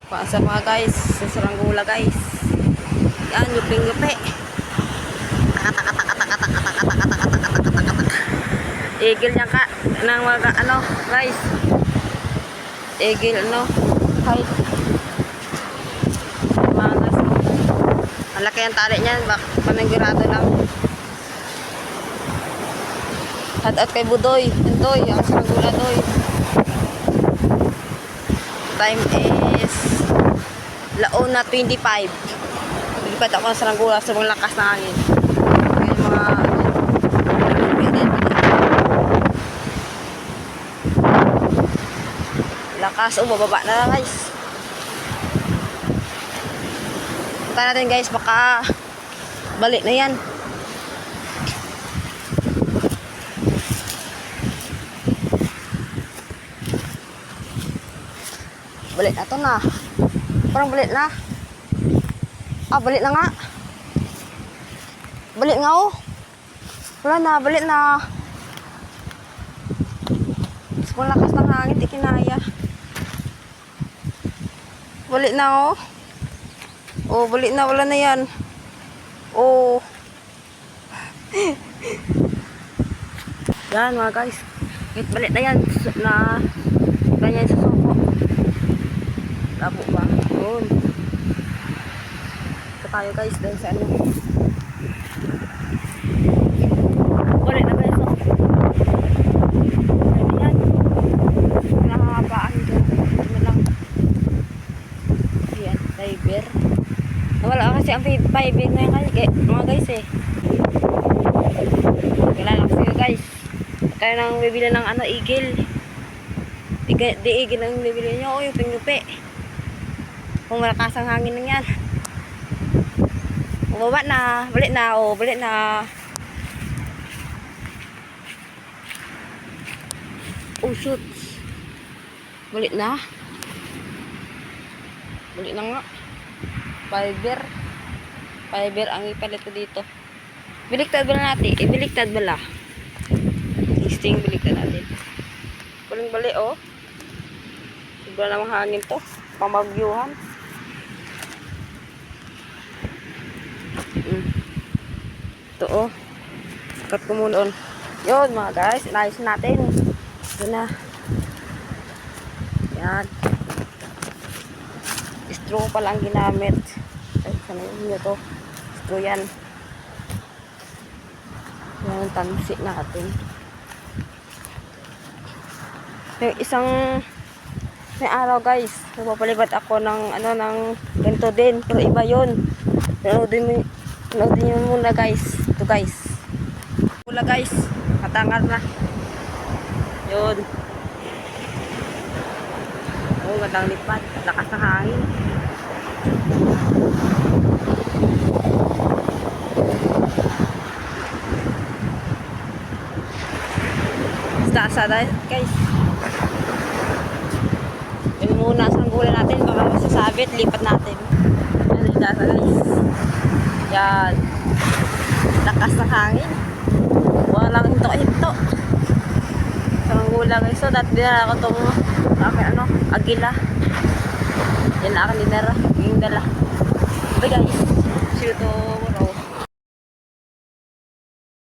Paasa mga guys, sa Saranggula guys. Yan, yuping-yupi. Igil niya ka ng mga ano guys. Igil ano, height. Mga guys. Malaki ang tali niyan, pananggirado lang. Shout kay Budoy, Doy, ang Saranggula Doy. Time is launa 25. Lipat ako sa Saranggula sa mga lakas ng hangin. Yung mga lakas o bababa na lang guys. Punta natin guys, baka balik na yan. Balik na to na. Parang balik na. Balik na nga. Balik nga oh. Wala na, balik na. Mas malakas ng hangin, di kinaya. Balik na oh. Oh, balik na, wala na yan. Oh. Yan mga guys. Balik na yan. Na ganyan sa soko. Labo ba? Yun. Ito tayo guys, dahil sa ano. Balik na guys. Ayan. Nakakabaan dyan. Ano lang. Ayan, fiber. Wala kasi ang fiber na yan mga guys eh. Kailangan kasi guys. Tayo nang bibili ng ano, igil. Di igil ang bibili nyo. O, yung pinglupi. Kung malakas ang hangin na yan. Bumaba na. Balik na. O, balik na. Oh, shoot. Balik na. Balik na nga. Fiber. Fiber ang ipalit ko dito. Biliktad ba na natin? Biliktad ba la? Isting biliktad natin. Baling balik oh. Sobra namang hangin to. Pamagyuhan. Ito oh. Cut ko muna on. Yun mga guys. Inayos natin. Yun na. Yan. Straw pala ang ginamit. Ay, sana yun nyo to. Straw yan. Yan ang tansi natin. Yung isang may araw guys. Napapalibat ako ng ano ng ganito din. Pero iba yun. Panoodin nyo muna guys. Ito guys. Pula guys. Katangar na. Yun. Oh, gandang lipat. Lakas ng hangin. Sada guys. Yun muna sa gulay natin. Baka masasabit. Lipat natin. Yan. Sada guys. Yan. Lakas ng hangin. Walang hinto-hinto. Ang gula guys. So, dati dinala ko itong ano, agila. Yan na akin dinara. Yung dala. Okay guys. See you to